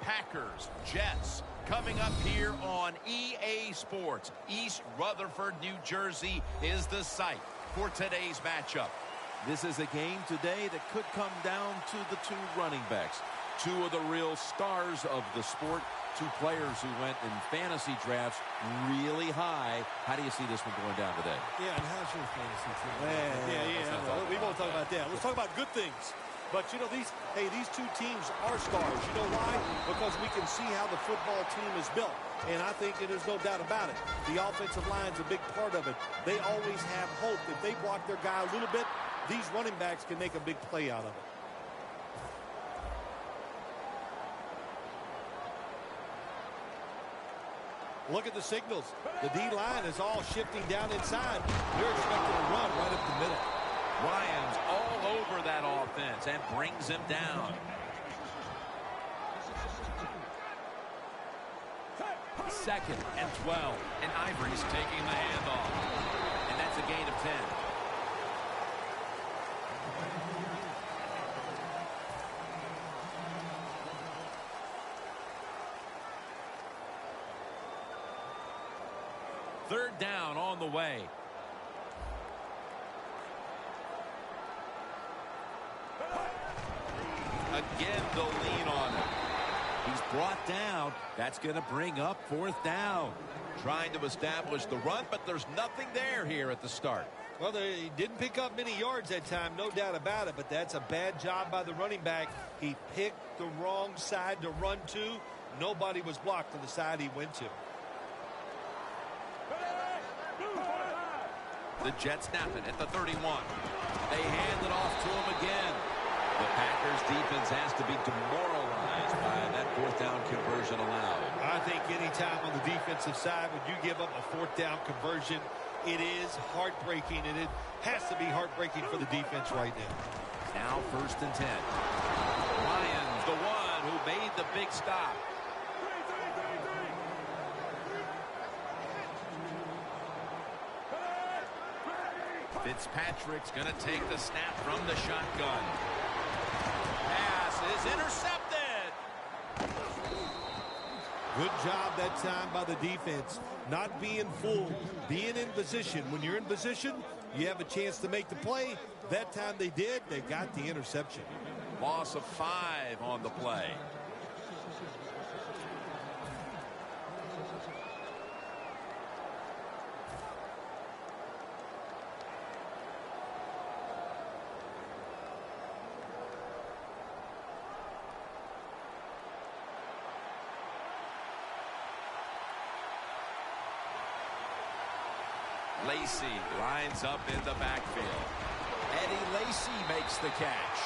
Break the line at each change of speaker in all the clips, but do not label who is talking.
Packers, Jets, coming up here on EA Sports. East Rutherford, New Jersey is the site for today's matchup.
This is a game today that could come down to the two running backs. Two of the real stars of the sport. Two players who went in fantasy drafts really high. How do you see this one going down today?
Yeah, and how's your fantasy team? Yeah. We won't talk about that. Let's talk about good things. But, you know, these two teams are stars. You know why? Because we can see how the football team is built. And I think there's no doubt about it. The offensive line's a big part of it. They always have hope. If they block their guy a little bit, these running backs can make a big play out of it. Look at the signals. The D-line is all shifting down inside. They're expecting a run right up the middle.
Ryan's all over that offense and brings him down. Second and 12. And Ivory's taking the handoff. And that's a gain of 10. Third down on the way. Again, the lean on him. He's brought down. That's going to bring up fourth down. Trying to establish the run, but there's nothing there here at the start.
Well, they didn't pick up many yards that time, no doubt about it, but that's a bad job by the running back. He picked the wrong side to run to. Nobody was blocked on the side he went to.
The Jets snap it at the 31. They hand it off to him again. The Packers defense has to be demoralized by that fourth down conversion allowed.
I think any time on the defensive side when you give up a fourth down conversion, it is heartbreaking, and it has to be heartbreaking for the defense right now.
Now first and 10. Ryan's the one who made the big stop. Fitzpatrick's going to take the snap from the shotgun. Pass is intercepted.
Good job that time by the defense. Not being fooled, being in position. When you're in position, you have a chance to make the play. That time they did. They got the interception.
Loss of 5 on the play. Lacy lines up in the backfield. Eddie Lacy makes the catch.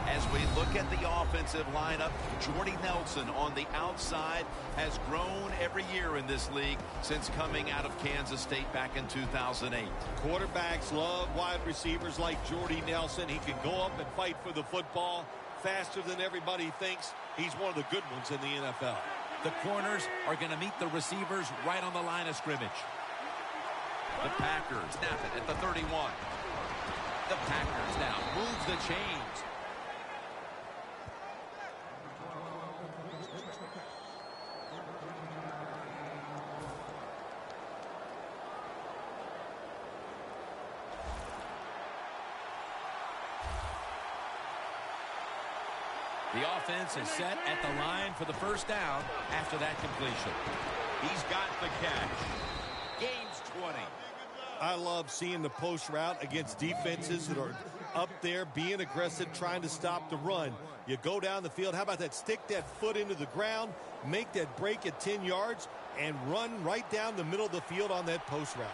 As we look at the offensive lineup, Jordy Nelson on the outside has grown every year in this league since coming out of Kansas State back in 2008.
Quarterbacks love wide receivers like Jordy Nelson. He can go up and fight for the football faster than everybody thinks. He's one of the good ones in the NFL.
The corners are going to meet the receivers right on the line of scrimmage. The Packers snap it at the 31. The Packers now moves the chains. The offense is set at the line for the first down after that completion. He's got the catch. Gains 20.
I love seeing the post route against defenses that are up there being aggressive, trying to stop the run. You go down the field. How about that? Stick that foot into the ground, make that break at 10 yards, and run right down the middle of the field on that post route.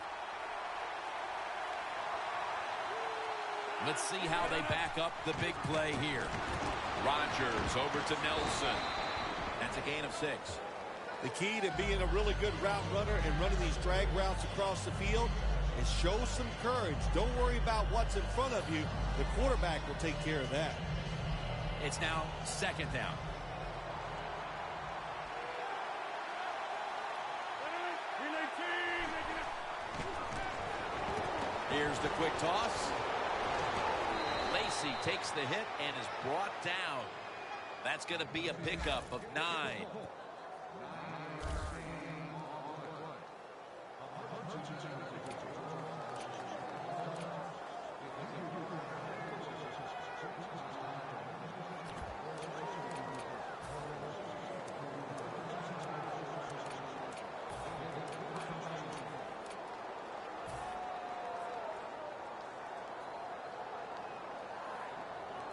Let's see how they back up the big play here. Rodgers over to Nelson. That's a gain of 6.
The key to being a really good route runner and running these drag routes across the field is show some courage. Don't worry about what's in front of you. The quarterback will take care of that.
It's now second down. Here's the quick toss.
Lacey takes the hit and is brought down. That's going to be a pickup of 9.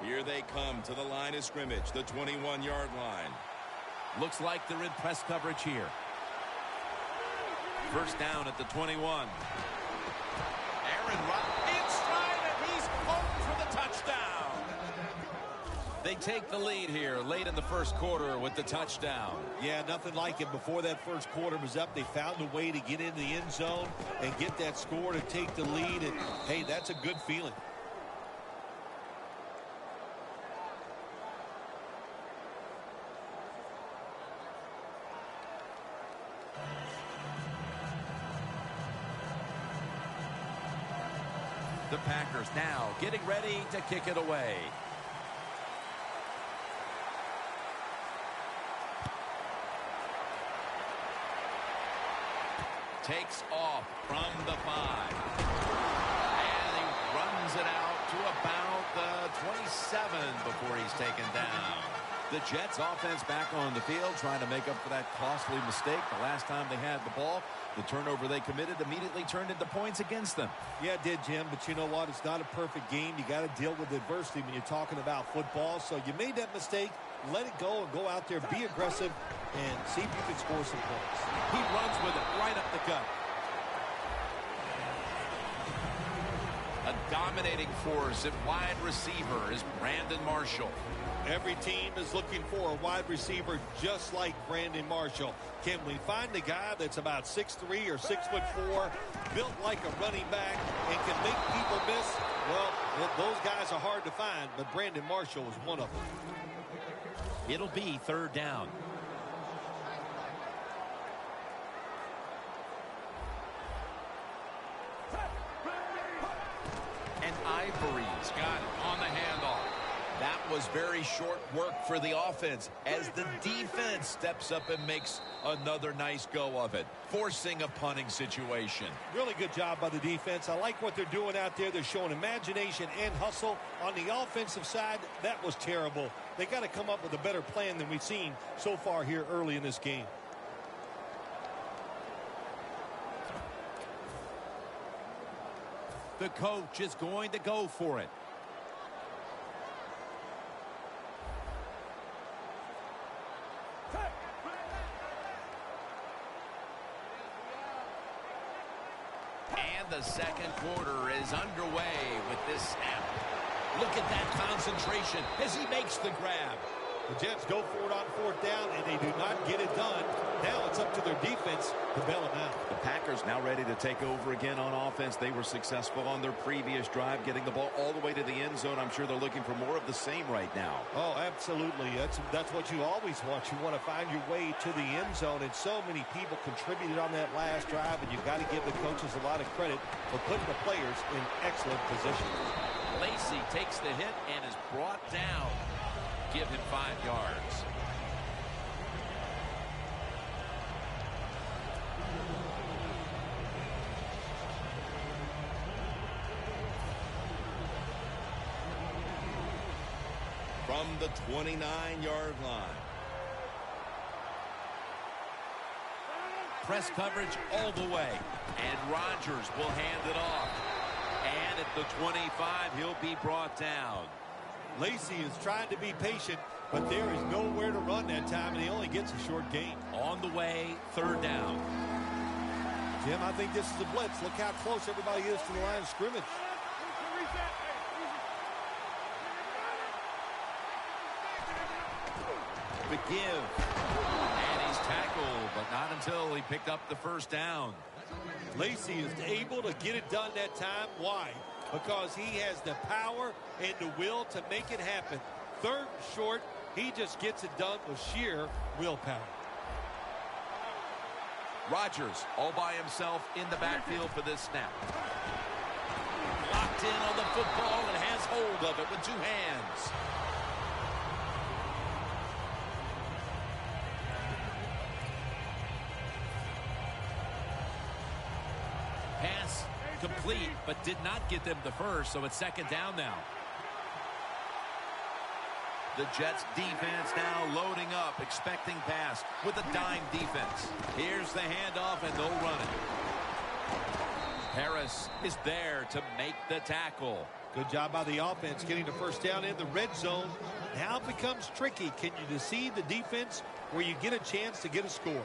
Here they come to the line of scrimmage, the 21-yard line.
Looks like they're in press coverage here. First down at the 21. Aaron Rodgers in stride, and he's home for the touchdown. They take the lead here late in the first quarter with the touchdown.
Yeah, nothing like it. Before that first quarter was up, they found a way to get into the end zone and get that score to take the lead. And, hey, that's a good feeling.
The Packers now getting ready to kick it away. Takes off from the 5. And he runs it out to about the 27 before he's taken down. The Jets offense back on the field trying to make up for that costly mistake the last time they had the ball. The turnover they committed immediately turned into points against them.
Yeah, it did, Jim, but you know what? It's not a perfect game. You got to deal with adversity when you're talking about football. So you made that mistake, let it go, and go out there, be aggressive, and see if you can score some points.
He runs with it right up the gut. A dominating force at wide receiver is Brandon Marshall.
Every team is looking for a wide receiver just like Brandon Marshall. Can we find a guy that's about 6'3" or 6'4", built like a running back, and can make people miss? Well, those guys are hard to find, but Brandon Marshall is one of them.
It'll be third down. And Ivory's got it on the handoff. That was very short work for the offense as the defense steps up and makes another nice go of it, forcing a punting situation.
Really good job by the defense. I like what they're doing out there. They're showing imagination and hustle. On the offensive side, that was terrible. They got to come up with a better plan than we've seen so far here early in this game.
The coach is going to go for it. And the second quarter is underway with this snap. Look at that concentration as he makes the grab.
The Jets go for it on fourth down, and they do not get it done. Now it's up to their defense to bail them out.
The Packers now ready to take over again on offense. They were successful on their previous drive, getting the ball all the way to the end zone. I'm sure they're looking for more of the same right now.
Oh, absolutely. That's what you always want. You want to find your way to the end zone, and so many people contributed on that last drive, and you've got to give the coaches a lot of credit for putting the players in excellent position.
Lacey takes the hit and is brought down. Give him 5 yards.
From the 29-yard line.
Press coverage all the way. And Rodgers will hand it off. And at the 25, he'll be brought down.
Lacey is trying to be patient, but there is nowhere to run that time, and he only gets a short gain.
On the way, third down.
Jim, I think this is a blitz. Look how close everybody is to the line of scrimmage.
McGill. And he's tackled, but not until he picked up the first down.
Lacey is able to get it done that time. Why? Because he has the power and the will to make it happen. Third and short, he just gets it done with sheer willpower.
Rodgers all by himself in the backfield for this snap. Blocked locked in on the football and has hold of it with 2 hands. Pass complete, but did not get them the first, so it's second down now.
The Jets defense now loading up, expecting pass with a dime defense.
Here's the handoff, and they'll run it. Harris is there to make the tackle.
Good job by the offense getting the first down in the red zone. Now it becomes tricky. Can you deceive the defense where you get a chance to get a score?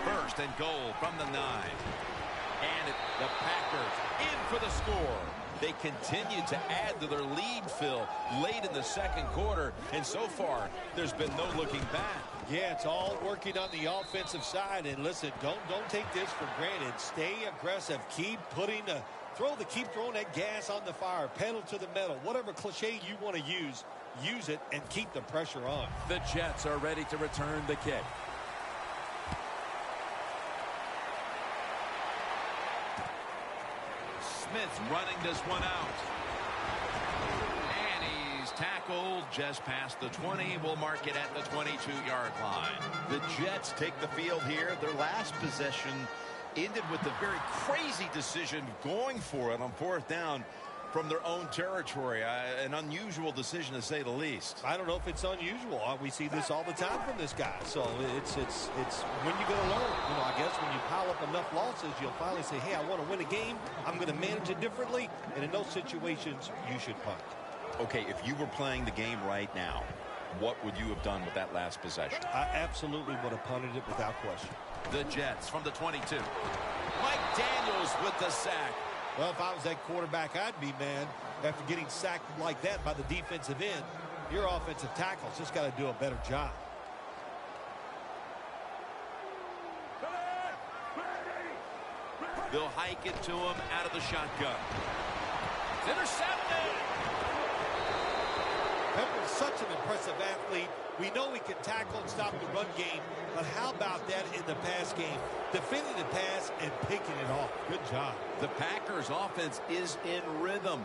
First and goal from the 9.
And the Packers in for the score. They continue to add to their lead, Phil, late in the second quarter. And so far, there's been no looking back.
Yeah, it's all working on the offensive side. And listen, don't take this for granted. Stay aggressive. Keep throwing that gas on the fire. Pedal to the metal. Whatever cliche you want to use it and keep the pressure on.
The Jets are ready to return the kick.
Smith running this one out. And he's tackled just past the 20. We'll mark it at the 22-yard line. The Jets take the field here. Their last possession ended with the very crazy decision of going for it on 4th down from their own territory. An unusual decision, to say the least.
I don't know if it's unusual. We see this all the time from this guy. So it's when you're going to learn. You know, I guess when you pile up enough losses, you'll finally say, hey, I want to win a game. I'm going to manage it differently. And in those situations, you should punt.
Okay, if you were playing the game right now, what would you have done with that last possession?
I absolutely would have punted it without question.
The Jets from the 22. Mike Daniels with the sack.
Well, if I was that quarterback, I'd be mad after getting sacked like that by the defensive end. Your offensive tackle's just got to do a better job.
They'll hike it to him out of the shotgun.
It's intercepted.
Pepper's such an impressive athlete. We know he can tackle and stop the run game, but how about that in the pass game? Defending the pass and picking it off. Good job.
The Packers offense is in rhythm.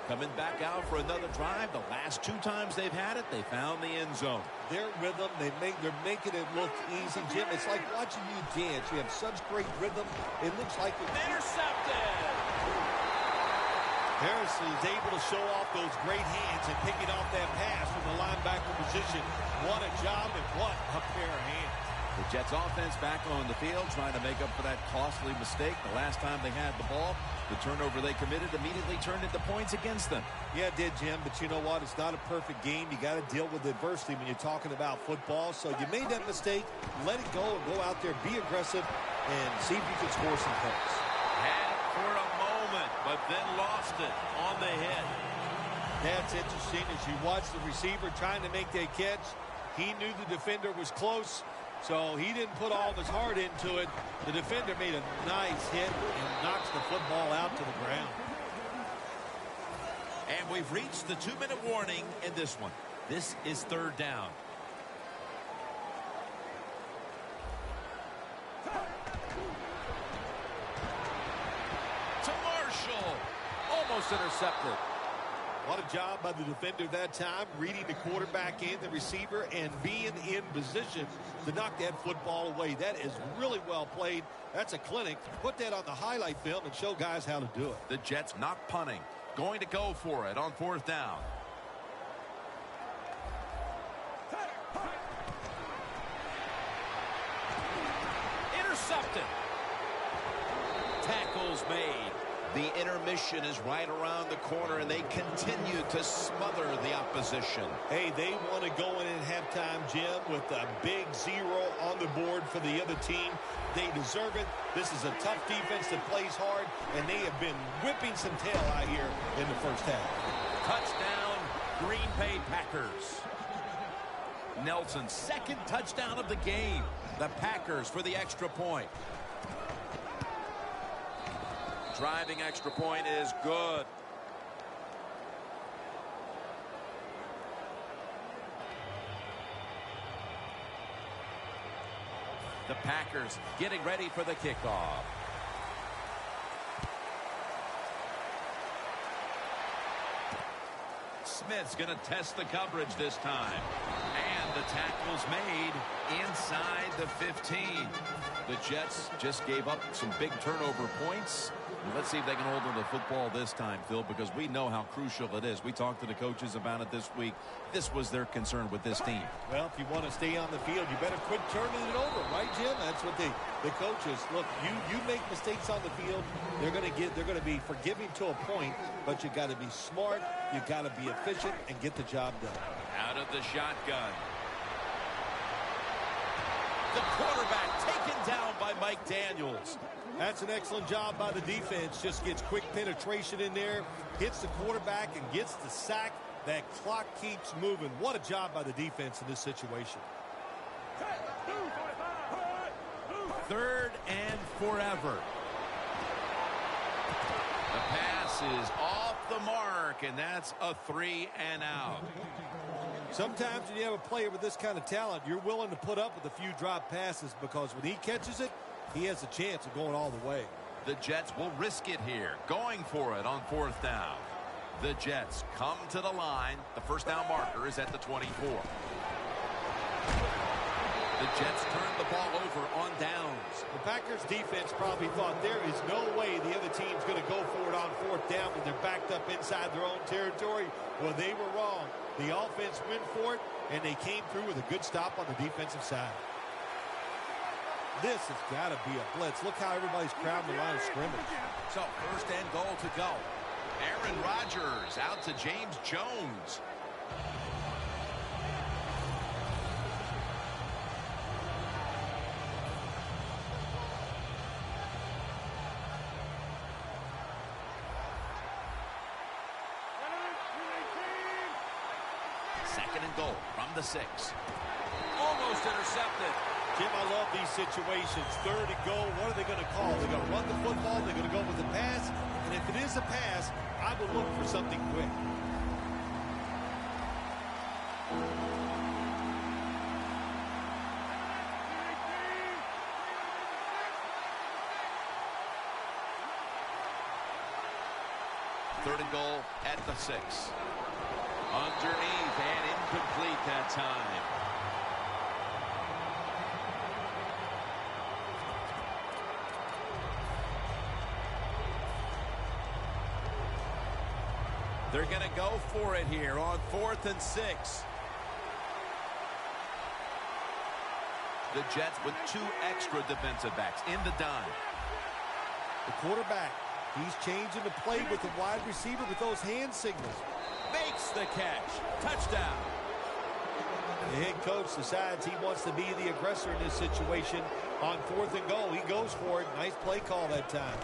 Coming back out for another drive. The last 2 times they've had it, they found the end zone.
Their rhythm, they're making it look easy, Jim. It's like watching you dance. You have such great rhythm. It looks like it's
Intercepted.
Harris is able to show off those great hands and picking off that pass from the linebacker position. What a job and what a pair of hands.
The Jets offense back on the field trying to make up for that costly mistake. The last time they had the ball, the turnover they committed immediately turned into points against them.
Yeah, it did, Jim, but you know what? It's not a perfect game. You got to deal with adversity when you're talking about football. So you made that mistake. Let it go and go out there, be aggressive, and see if you can score some points.
Had it for a moment, but then lost it on the hit.
That's interesting. As you watch the receiver trying to make that catch, he knew the defender was close, so he didn't put all of his heart into it. The defender made a nice hit and knocks the football out to the ground.
And we've reached the 2-minute warning in this one. This is 3rd down. To Marshall. Almost intercepted.
What a job by the defender that time, reading the quarterback and the receiver and being in position to knock that football away. That is really well played. That's a clinic. Put that on the highlight film and show guys how to do it.
The Jets not punting. Going to go for it on 4th down.
Intercepted. Tackles made.
The intermission is right around the corner, and they continue to smother the opposition.
Hey, they want to go in at halftime, Jim, with a big 0 on the board for the other team. They deserve it. This is a tough defense that plays hard, and they have been whipping some tail out here in the first half.
Touchdown, Green Bay Packers. Nelson's 2nd touchdown of the game. The Packers for the extra point. Driving extra point is good. The Packers getting ready for the kickoff. Smith's going to test the coverage this time. And the tackle's made inside the 15. The Jets just gave up some big turnover points. Let's see if they can hold on to the football this time, Phil, because we know how crucial it is. We talked to the coaches about it this week. This was their concern with this team.
Well, if you want to stay on the field, you better quit turning it over, right, Jim? That's what the coaches look. You make mistakes on the field, they're going to be forgiving to a point, but you got to be smart, you got to be efficient, and get the job done.
Out of the shotgun. The quarterback taken down by Mike Daniels.
That's an excellent job by the defense. Just gets quick penetration in there, hits the quarterback, and gets the sack. That clock keeps moving. What a job by the defense in this situation.
3rd and forever. The pass is off the mark, and that's a 3 and out.
Sometimes when you have a player with this kind of talent, you're willing to put up with a few drop passes because when he catches it, he has a chance of going all the way.
The Jets will risk it here, going for it on 4th down. The Jets come to the line. The first down marker is at the 24. The Jets turn the ball over on downs.
The Packers defense probably thought there is no way the other team's going to go for it on 4th down when they're backed up inside their own territory. Well, they were wrong. The offense went for it, and they came through with a good stop on the defensive side. This has got to be a blitz. Look how everybody's crowding the line of scrimmage.
So 1st and goal to go.
Aaron Rodgers out to James Jones. Second and goal from the 6.
Almost intercepted.
Jim, I love these situations. 3rd and goal. What are they going to call? They're going to run the football. They're going to go with the pass. And if it is a pass, I would look for something quick.
Third and goal at the 6.
Underneath and incomplete that time. They're going to go for it here on 4th and 6.
The Jets with 2 extra defensive backs in the dime.
The quarterback, he's changing the play with the wide receiver with those hand signals.
Makes the catch. Touchdown.
The head coach decides he wants to be the aggressor in this situation. On 4th and goal, he goes for it. Nice play call that time.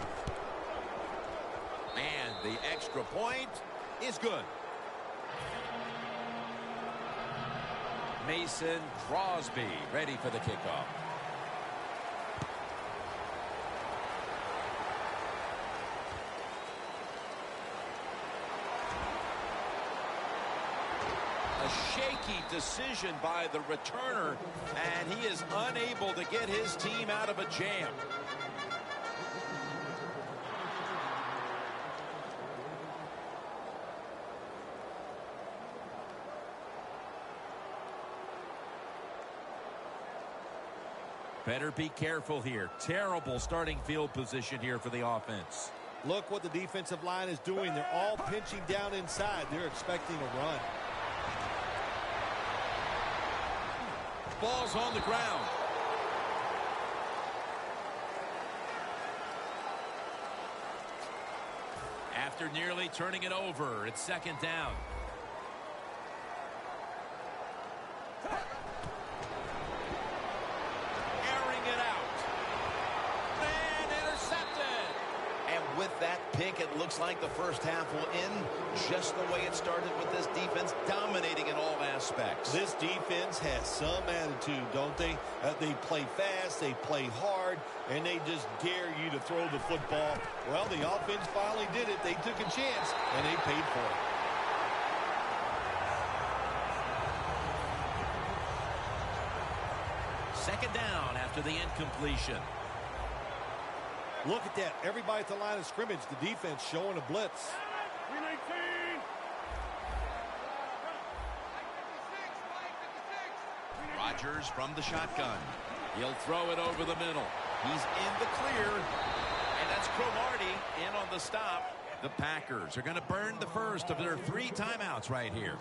And the extra point is good. Mason Crosby ready for the kickoff. A shaky decision by the returner, and he is unable to get his team out of a jam. Better be careful here. Terrible starting field position here for the offense.
Look what the defensive line is doing. They're all pinching down inside. They're expecting a run.
Ball's on the ground. After nearly turning it over, it's 2nd down. Airing it out. And intercepted.
And with that pick, it looks like the first half will end just the way it started, with this defense dominating in all aspects.
This defense has some attitude, don't they? They play fast, they play hard, and they just dare you to throw the football. Well, the offense finally did it. They took a chance, and they paid for it.
Second down after the incompletion.
Look at that. Everybody at the line of scrimmage. The defense showing a blitz.
Rodgers from the shotgun.
He'll throw it over the middle.
He's in the clear. And that's Cromartie in on the stop. The Packers are going to burn the first of their 3 timeouts right here.